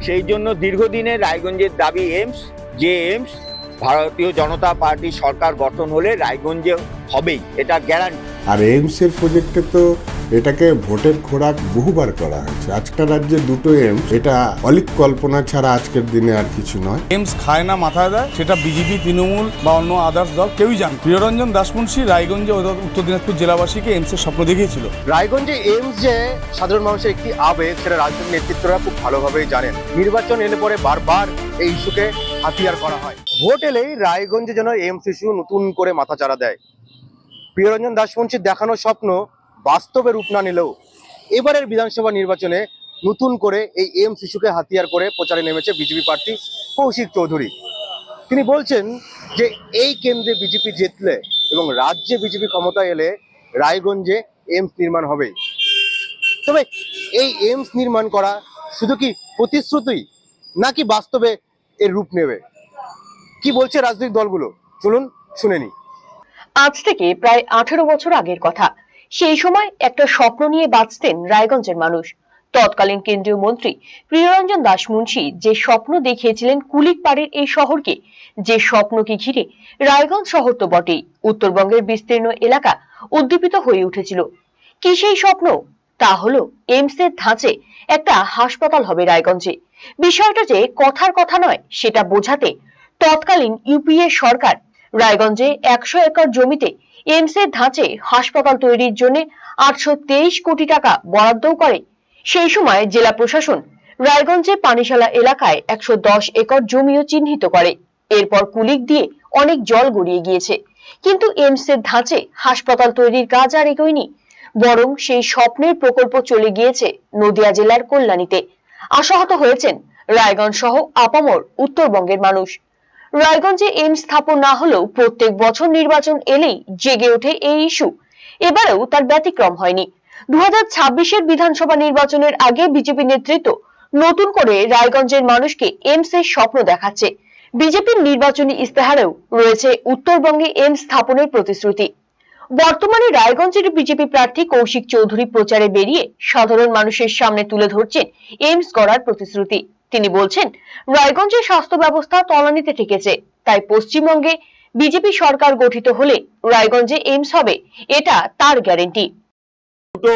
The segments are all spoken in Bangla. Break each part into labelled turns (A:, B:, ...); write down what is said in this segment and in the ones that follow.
A: সেই জন্য দীর্ঘদিনের রায়গঞ্জের দাবি এইমস, যে এইমস ভারতীয় জনতা পার্টির সরকার গঠন হলে রায়গঞ্জে হবেই, এটা গ্যারান্টি।
B: আর এইমসের প্রজেক্টে তো এটাকে ভোটের খোরাক বহুবার করা হয়েছে। আজকের রাজ্যে দুটো এইমস, এটা অলিক কল্পনা ছাড়া আজকের দিনে আর কিছু নয়।
C: এইমস খায় না মাথায় দেয়, সেটা বিজেপি, তৃণমূল বা অন্য আদার্স দল কেউই জানে। প্রিয়রঞ্জন দাসমুন্সী রায়গঞ্জে উত্তর দিনাজপুর জেলাবাসীকে এইমসের স্বপ্ন দেখিয়েছিল।
D: রায়গঞ্জে এইমস যে সাধারণ মানুষের একটি আবেগ, সেটা রাজনৈতিক নেতৃত্বরা খুব ভালোভাবেই জানেন। নির্বাচন এলে পরে বারবার এই ইস্যুকে হাতিয়ার করা হয়। ভোট এলেই রায়গঞ্জে যেন এইমস ইস্যু নতুন করে মাথাচাড়া দেয়। প্রিয়রঞ্জন দাসমুন্সীর দেখানো স্বপ্ন বাস্তবে রূপ না নিলেও এবারের বিধানসভা নির্বাচনে নতুন করে এই এইমস ইস্যুকে হাতিয়ার করে প্রচারে নেমেছে বিজেপি প্রার্থী কৌশিক চৌধুরী। তিনি বলছেন যে এই কেন্দ্রে বিজেপি জিতলে এবং রাজ্যে বিজেপি ক্ষমতায় এলে রায়গঞ্জে এইমস নির্মাণ হবে। তবে এই এইমস নির্মাণ করা শুধু কি প্রতিশ্রুতি নাকি বাস্তবে এর রূপ নেবে, কি বলছে রাজনৈতিক দলগুলো, চলুন শুনে নিই।
E: আজ থেকে প্রায় 18 বছর আগের কথা। সেই সময় একটা স্বপ্ন নিয়ে বাঁচতেন রায়গঞ্জের মানুষ। তৎকালীন কেন্দ্রীয় মন্ত্রী প্রিয়রঞ্জন দাসমুন্সী যে স্বপ্ন দেখিয়েছিলেন কুলিকপাড়ের এই শহরকে, যে স্বপ্নকে ঘিরে রায়গঞ্জ শহর তো বটেই, উত্তরবঙ্গের বিস্তীর্ণ এলাকা উদ্দীপিত হয়ে উঠেছিল। কি সেই স্বপ্ন? তা হলো এইমস এর ধাঁচে একটা হাসপাতাল হবে রায়গঞ্জে। বিষয়টা যে কথার কথা নয়, সেটা বোঝাতে তৎকালীন ইউপিএ সরকার রায়গঞ্জে 100 একর জমিতে এইমস এর ধাঁচে হাসপাতাল তৈরির জন্য 823 কোটি টাকা বরাদ্দও করে। সেই সময় জেলা প্রশাসন রায়গঞ্জে পানিশালা এলাকায় 110 একর জমিও চিহ্নিত করে। এরপর কুলিক দিয়ে অনেক জল গড়িয়ে গিয়েছে, কিন্তু এইমস এর ধাঁচে হাসপাতাল তৈরির কাজ আর এগোয়নি। বরং সেই স্বপ্নের প্রকল্প চলে গিয়েছে নদিয়া জেলার কল্যাণীতে। আশাহত হয়েছেন রায়গঞ্জ সহ আপামর উত্তরবঙ্গের মানুষ। রায়গঞ্জে এইমস স্থাপন না হলেও প্রত্যেক বছর নির্বাচন এলেই জেগে ওঠে এই ইস্যু। এবারেও তার ব্যতিক্রম হয়নি। 2026-এর বিধানসভা নির্বাচনের আগে বিজেপি নেতৃত্ব নতুন করে রায়গঞ্জের মানুষকে এইমস এর স্বপ্ন দেখাচ্ছে। বিজেপির নির্বাচনী ইস্তেহারেও রয়েছে উত্তরবঙ্গে এইমস স্থাপনের প্রতিশ্রুতি। বর্তমানে রায়গঞ্জের বিজেপি প্রার্থী কৌশিক চৌধুরী প্রচারে বেরিয়ে সাধারণ মানুষের সামনে তুলে ধরছেন এইমস করার প্রতিশ্রুতি। তিনি বলছেন, রায়গঞ্জের স্বাস্থ্য ব্যবস্থা তলানিতে ঠেকেছে, তাই পশ্চিমবঙ্গে বিজেপি সরকার গঠিত হলে রায়গঞ্জে এইমস হবে, এটা তার গ্যারেন্টি।
A: দুটো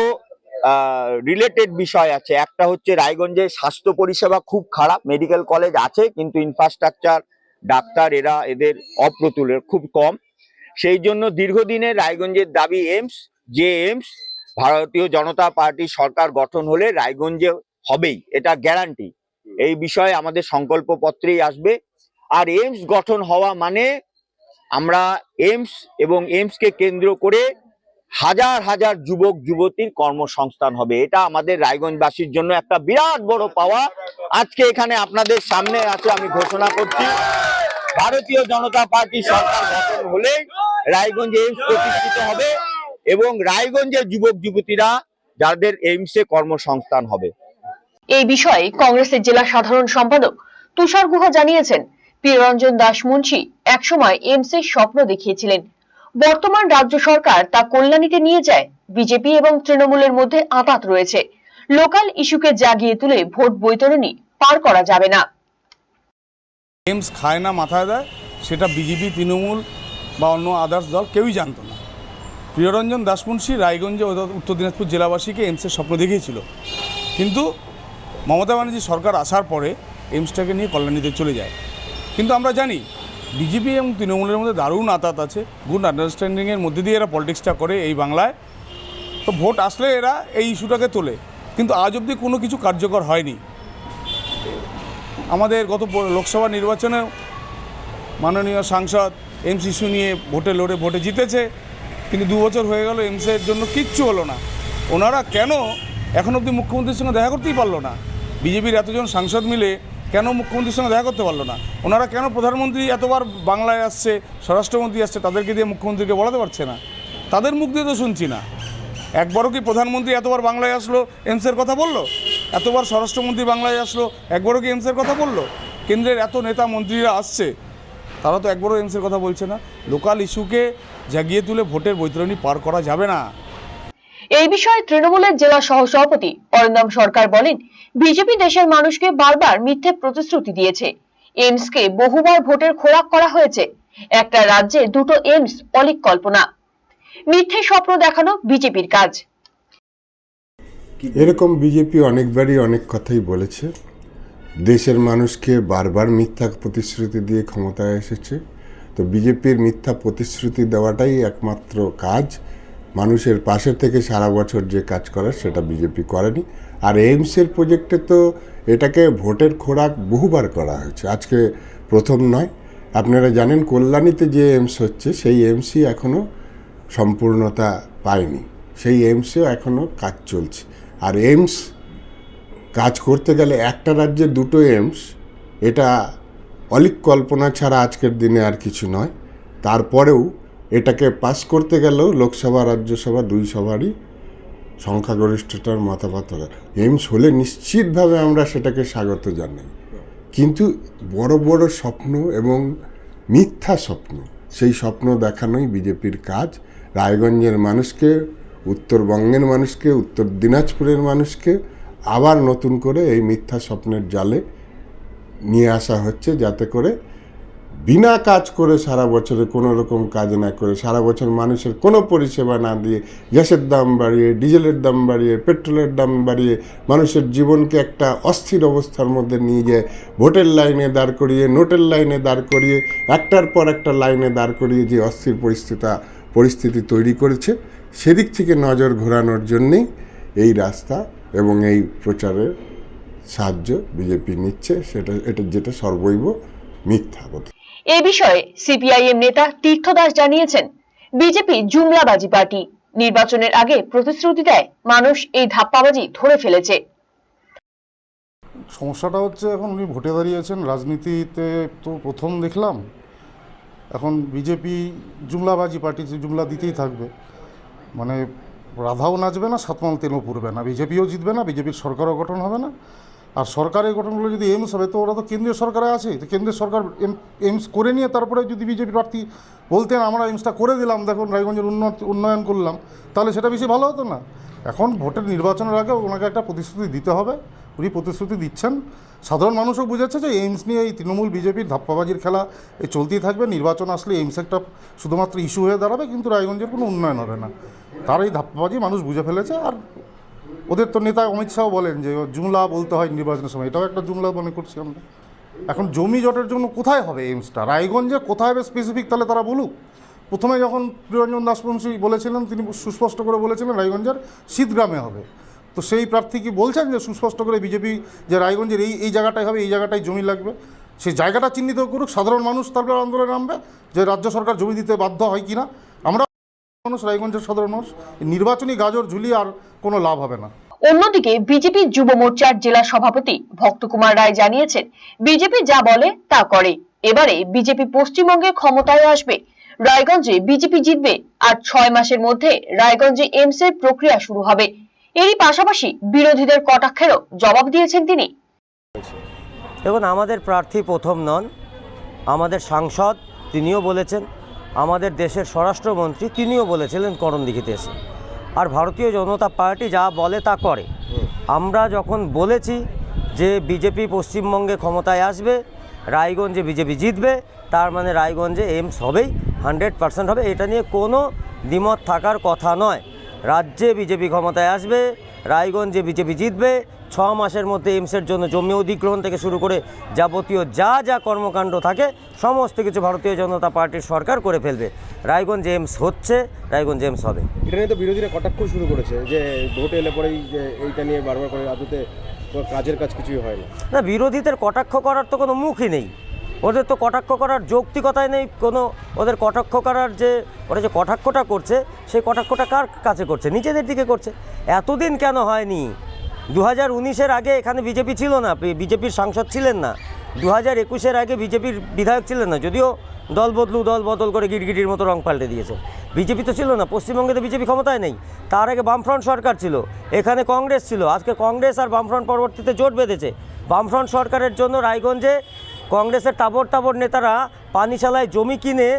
A: রিলেটেড বিষয় আছে। একটা হচ্ছে রায়গঞ্জের স্বাস্থ্য পরিষেবা খুব খারাপ। মেডিকেল কলেজ আছে কিন্তু ইনফ্রাস্ট্রাকচার, ডাক্তার এদের অপ্রতুলের খুব কম। সেই জন্য দীর্ঘদিনের রায়গঞ্জের দাবি এইমস, যে এইমস ভারতীয় জনতা পার্টির সরকার গঠন হলে রায়গঞ্জে হবেই, এটা গ্যারান্টি। এই বিষয়ে আমাদের সংকল্প পত্রেই আসবে। আর এইমস গঠন হওয়া মানে আমরা এইমস এবং এইমসকে কেন্দ্র করে হাজার হাজার যুবক যুবতীর কর্মসংস্থান হবে। এটা আমাদের রায়গঞ্জবাসীর জন্য একটা বিরাট বড় পাওয়া। আজকে এখানে আপনাদের সামনে আছে, আমি ঘোষণা করছি, ভারতীয় জনতা পার্টি সরকার গঠন হলে রায়গঞ্জে এইমস প্রতিষ্ঠিত হবে এবং রায়গঞ্জের যুবক যুবতীরা যাদের এইমসে কর্মসংস্থান হবে।
E: এই বিষয়ে কংগ্রেসের জেলা সাধারণ সম্পাদক তুষার গুহ জানিয়েছেন, প্রিয়রঞ্জন দাসমুন্সী একসময় এইমস এর স্বপ্ন দেখিয়েছিলেন। বর্তমান রাজ্য সরকার তা কল্যাণীতে নিয়ে যায়। বিজেপি এবং তৃণমূলের মধ্যে আঁতাত রয়েছে। লোকাল ইস্যুকে জাগিয়ে তুলে ভোট বৈতরণী পার করা যাবে না।
C: এইমস খায় না মাথায় দেয়, সেটা বিজেপি, তৃণমূল বা অন্য আদার্স দল কেউই জানতো না। প্রিয়রঞ্জন দাসমুন্সী রায়গঞ্জে উত্তর দিনাজপুর জেলাবাসীকে এইমসের স্বপ্ন দেখিয়েছিল, কিন্তু মমতা ব্যানার্জি সরকার আসার পরে এইমসটাকে নিয়ে কল্যাণীতে চলে যায়। কিন্তু আমরা জানি বিজেপি এবং তৃণমূলের মধ্যে দারুণ আঁতাত আছে। গুড আন্ডারস্ট্যান্ডিংয়ের মধ্যে দিয়ে এরা পলিটিক্সটা করে এই বাংলায়। তো ভোট আসলে এরা এই ইস্যুটাকে তোলে, কিন্তু আজ অবধি কোনো কিছু কার্যকর হয়নি। আমাদের গত লোকসভা নির্বাচনে মাননীয় সাংসদ এইমস ইস্যু নিয়ে ভোটে জিতেছে, কিন্তু 2 বছর হয়ে গেল এইমসের জন্য কিচ্ছু হলো না। ওনারা কেন এখন অবধি মুখ্যমন্ত্রীর সঙ্গে দেখা করতেই পারলো না? বিজেপির এতজন সাংসদ মিলে কেন মুখ্যমন্ত্রীর সঙ্গে দেখা করতে পারলো না? ওনারা কেন প্রধানমন্ত্রী এতবার বাংলায় আসছে, স্বরাষ্ট্রমন্ত্রী আসছে, তাদেরকে দিয়ে মুখ্যমন্ত্রীকে বলাতে পারছে না? তাদের মুখ দিয়ে তো শুনছি না। একবারও কি প্রধানমন্ত্রী এতবার বাংলায় আসলো এইমসের কথা বললো? এতবার স্বরাষ্ট্রমন্ত্রী বাংলায় আসলো, একবারও কি এইমসের কথা বললো? কেন্দ্রের এত নেতা মন্ত্রীরা আসছে, তারা তো একবারও এইমসের কথা বলছে না। লোকাল ইস্যুকে জাগিয়ে তুলে ভোটের বৈতরণী পার করা যাবে না।
E: এই বিষয়ে তৃণমূলের জেলা সহসভাপতি অরিন্দম সরকার বলেন, বিজেপি দেশের মানুষকে বারবার মিথ্যে প্রতিশ্রুতি দিয়েছে। এইমসকে বহুবার ভোটের খোরাক করা হয়েছে। একটা রাজ্যে দুটো এইমস অলীক কল্পনা। মিথ্যে স্বপ্ন দেখানো বিজেপির কাজ।
B: এরকম বিজেপি অনেকবারই অনেক কথাই বলেছে। দেশের মানুষকে বারবার মিথ্যা প্রতিশ্রুতি দিয়ে ক্ষমতায় এসেছে। তো বিজেপির মিথ্যা প্রতিশ্রুতি দেওয়াটাই একমাত্র কাজ। মানুষের পাশে থেকে সারা বছর যে কাজ করার সেটা বিজেপি করেনি। আর এইমসের প্রজেক্টে তো এটাকে ভোটের খোরাক বহুবার করা হয়েছে, আজকে প্রথম নয়। আপনারা জানেন কল্যাণীতে যে এইমস হচ্ছে সেই এইমসই এখনও সম্পূর্ণতা পায়নি, সেই এইমসেও এখনও কাজ চলছে। আর এইমস কাজ করতে গেলে একটা রাজ্যে দুটো এইমস, এটা অলীক কল্পনা ছাড়া আজকের দিনে আর কিছু নয়। তারপরেও এটাকে পাস করতে গেলেও লোকসভা রাজ্যসভা দুই সভারই সংখ্যাগরিষ্ঠতার মতামত এইমস হলে নিশ্চিতভাবে আমরা সেটাকে স্বাগত জানাই। কিন্তু বড় বড় স্বপ্ন এবং মিথ্যা স্বপ্ন, সেই স্বপ্ন দেখানোই বিজেপির কাজ। রায়গঞ্জের মানুষকে, উত্তরবঙ্গের মানুষকে, উত্তর দিনাজপুরের মানুষকে আবার নতুন করে এই মিথ্যা স্বপ্নের জালে নিয়ে আসা হচ্ছে, যাতে করে বিনা কাজ করে সারা বছরে কোনো রকম কাজ না করে, সারা বছর মানুষের কোনো পরিষেবা না দিয়ে, গ্যাসের দাম বাড়িয়ে, ডিজেলের দাম বাড়িয়ে, পেট্রোলের দাম বাড়িয়ে মানুষের জীবনকে একটা অস্থির অবস্থার মধ্যে নিয়ে যায়, ভোটের লাইনে দাঁড় করিয়ে, নোটের লাইনে দাঁড় করিয়ে, একটার পর একটা লাইনে দাঁড় করিয়ে যে অস্থির পরিস্থিতি তৈরি করেছে, সেদিক থেকে নজর ঘোরানোর জন্যেই এই রাস্তা এবং এই প্রচারের সাহায্য বিজেপি নিচ্ছে, এটা যেটা সর্বৈব মিথ্যা কথা।
E: এই বিষয়ে সিপিআইএম নেতা তীর্থ দাস জানিয়েছেন, বিজেপি জুমলাবাজি পার্টি। নির্বাচনের আগে প্রতিশ্রুতি দেয়, মানুষ এই ধাপ্পাবাজি ধরে ফেলেছে।
F: সমস্যাটা হচ্ছে এখন উনি ভোটে দাঁড়িয়েছেন, রাজনীতিতে তো প্রথম দেখলাম। এখন বিজেপি জুমলাবাজি পার্টি, জুমলা দিতেই থাকবে। মানে রাধাও নাচবে না, সাতমাল তেলও পুড়বে না, বিজেপিও জিতবে না, বিজেপির সরকারও গঠন হবে না। আর সরকারের গঠনগুলো যদি এইমস হবে, তো ওরা তো কেন্দ্রীয় সরকারে আছে, তো কেন্দ্রীয় সরকার এইমস করে নিয়ে তারপরে যদি বিজেপি প্রার্থী বলতেন আমরা এইমসটা করে দিলাম, দেখুন রায়গঞ্জের উন্নয়ন করলাম, তাহলে সেটা বেশি ভালো হতো না? এখন ভোটের নির্বাচনের আগে ওনাকে একটা প্রতিশ্রুতি দিতে হবে। উনি প্রতিশ্রুতি দিচ্ছেন, সাধারণ মানুষও বুঝেছে যে এইমস নিয়ে এই তৃণমূল বিজেপির ধাপ্পাবাজির খেলা এই চলতেই থাকবে। নির্বাচন আসলে এইমস একটা শুধুমাত্র ইস্যু হয়ে দাঁড়াবে, কিন্তু রায়গঞ্জের কোনো উন্নয়ন হবে না। তার এই ধাপ্পাবাজি মানুষ বুঝে ফেলেছে। আর ওদের তো নেতা অমিত শাহ বলেন যে জুমলা বলতে হয় নির্বাচনের সময়, এটাও একটা জুমলা মনে করছি আমরা। এখন জমি জটের জন্য কোথায় হবে এইমসটা, রায়গঞ্জে কোথায় হবে স্পেসিফিক, তাহলে তারা বলুক। প্রথমে যখন প্রিয়রঞ্জন দাসবংশী বলেছিলেন, তিনি সুস্পষ্ট করে বলেছিলেন রায়গঞ্জের শীতগ্রামে হবে। তো সেই প্রার্থী কি বলছেন যে সুস্পষ্ট করে বিজেপি যে রায়গঞ্জের এই জায়গাটাই হবে, এই জায়গাটাই জমি লাগবে, সেই জায়গাটা চিহ্নিত করুক, সাধারণ মানুষ তারপর আন্দোলনে নামবে যে রাজ্য সরকার জমি দিতে বাধ্য হয় কিনা। আমরা মানুষ, রায়গঞ্জের সাধারণ মানুষ, নির্বাচনী গাজর ঝুলিয়ে আর কোনো লাভ হবে না।
E: অন্যদিকে বিজেপি যুব মোর্চার জেলা সভাপতি ভক্তকুমার রায় জানিয়েছেন, বিজেপি যা বলে তা করে। এবারে বিজেপি পশ্চিমবঙ্গে ক্ষমতায় আসবে, রায়গঞ্জে বিজেপি জিতবে, আর 6 মাসের মধ্যে রায়গঞ্জে এইমস এর প্রক্রিয়া শুরু হবে। এরই পাশাপাশি বিরোধীদের কটাক্ষেরও জবাব দিয়েছেন তিনি।
G: দেখুন, আমাদের প্রার্থী প্রথম নন, আমাদের সাংসদ তিনিও বলেছেন, আমাদের দেশের স্বরাষ্ট্রমন্ত্রী তিনিও বলেছিলেন করণদিঘিতে এসে। আর ভারতীয় জনতা পার্টি যা বলে তা করে। আমরা যখন বলেছি যে বিজেপি পশ্চিমবঙ্গে ক্ষমতায় আসবে, রায়গঞ্জে বিজেপি জিতবে, তার মানে রায়গঞ্জে এইমস হবেই, 100% হবে। এটা নিয়ে কোনো দ্বিমত থাকার কথা নয়। রাজ্যে বিজেপি ক্ষমতায় আসবে, রায়গঞ্জে বিজেপি জিতবে, 6 মাসের মধ্যে এইমসের জন্য জমি অধিগ্রহণ থেকে শুরু করে যাবতীয় যা কর্মকাণ্ড থাকে সমস্ত কিছু ভারতীয় জনতা পার্টির সরকার করে ফেলবে। রায়গঞ্জ এইমস হচ্ছে, রায়গঞ্জ এইমস হবে।
D: এটা নিয়ে তো বিরোধীরা কটাক্ষ শুরু করেছে যে ভোটে এলে পরেই যে এইটা নিয়ে বারবার করে আদতে কাজের কাজ কিছুই হয় না।
G: না, বিরোধীদের কটাক্ষ করার তো কোনো মুখই নেই, ওদের তো কটাক্ষ করার যৌক্তিকতাই নেই কোনো। ওদের কটাক্ষ করার যে ওরা যে কটাক্ষটা করছে, সেই কটাক্ষটা কার কাছে করছে? নিজেদের দিকে করছে। এতদিন কেন হয়নি? 2019-এর আগে এখানে বিজেপি ছিল না, বিজেপির সাংসদ ছিলেন না। 2021-এর আগে বিজেপির বিধায়ক ছিলেন না, যদিও দল বদল করে গিরগিটির মতো রং পাল্টে দিয়েছে। বিজেপি তো ছিল না, পশ্চিমবঙ্গে তো বিজেপি ক্ষমতায় নেই। তার আগে বামফ্রন্ট সরকার ছিল, এখানে কংগ্রেস ছিল। আজকে কংগ্রেস আর বামফ্রন্ট পরবর্তীতে জোট বেঁধেছে। বামফ্রন্ট সরকারের জন্য রায়গঞ্জে কংগ্রেসের তাবর নেতারা পানিশালায় জমি কিনে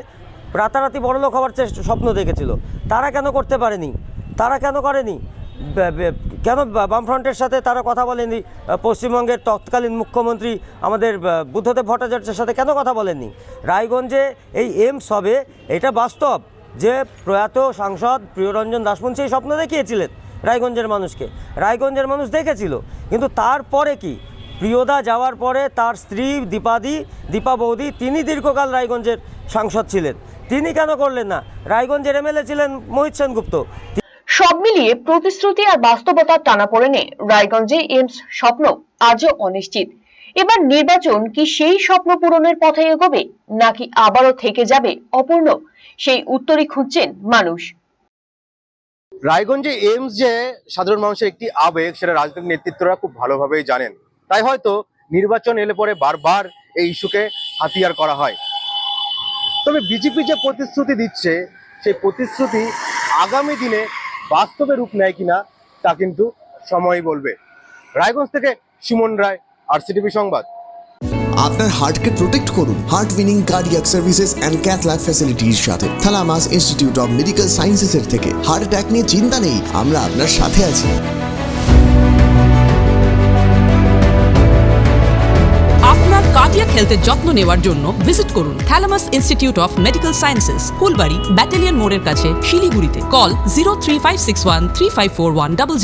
G: রাতারাতি বড়লোক হওয়ার স্বপ্ন দেখেছিল। তারা কেন করতে পারেনি? তারা কেন করেনি? কেন বামফ্রন্টের সাথে তারা কথা বলেনি? পশ্চিমবঙ্গের তৎকালীন মুখ্যমন্ত্রী আমাদের বুদ্ধদেব ভট্টাচার্যের সাথে কেন কথা বলেননি? রায়গঞ্জে এই এইমস হবে, এটা বাস্তব যে প্রয়াত সাংসদ প্রিয়রঞ্জন দাশমুন্সী এই স্বপ্ন দেখিয়েছিলেন রায়গঞ্জের মানুষকে, রায়গঞ্জের মানুষ দেখেছিল। কিন্তু তারপরে কি, প্রিয়দা যাওয়ার পরে তার স্ত্রী দীপা বৌদি, তিনি দীর্ঘকাল রায়গঞ্জের সাংসদ ছিলেন, তিনি কেন করলেন না? রায়গঞ্জের এমএলএ ছিলেন মোহিত সেনগুপ্ত।
E: সব মিলিয়ে প্রতিশ্রুতি আর বাস্তবতার টানাপোড়েনে রায়গঞ্জে এইমস স্বপ্ন আজও অনিশ্চিত। এবার নির্বাচন কি সেই স্বপ্ন পূরণের পথে এগোবে, নাকি আবারও থেকে যাবে অপূর্ণ? সেই উত্তরই খুঁজছেন মানুষ।
D: রায়গঞ্জে এইমস যে সাধারণ মানুষের একটি আবেগ, সেটা রাজনৈতিক নেতৃত্বরা খুব ভালোভাবেই জানেন। তাই হয়তো নির্বাচন এলে পরে বারবার এই ইস্যুকে হাতিয়ার করা হয়। তবে বিজেপি যে প্রতিশ্রুতি দিচ্ছে, সেই প্রতিশ্রুতি আগামী দিনে বাস্তবে রূপ নেয় কিনা তা কিন্তু সময় বলবে। রায়গঞ্জ থেকে সুমন রায়, RCTV সংবাদ।
H: আপনার হার্টকে প্রোটেক্ট করুন heart winning cardiac services and cath lab ফ্যাসিলিটির সাথে থালামাস ইনস্টিটিউট অফ মেডিকেল সায়েন্সেসের থেকে। হার্ট অ্যাটাক নিয়ে চিন্তা নেই, আমরা আপনার সাথে আছি।
I: আপনার কার্ডিয়াক হেলথের যত্ন নেওয়ার জন্য ভিজিট করুন thalamus institute of medical sciences, Phulbari, battalion মোড়ের কাছে, শিলিগুড়িতে। কল 03561 354100।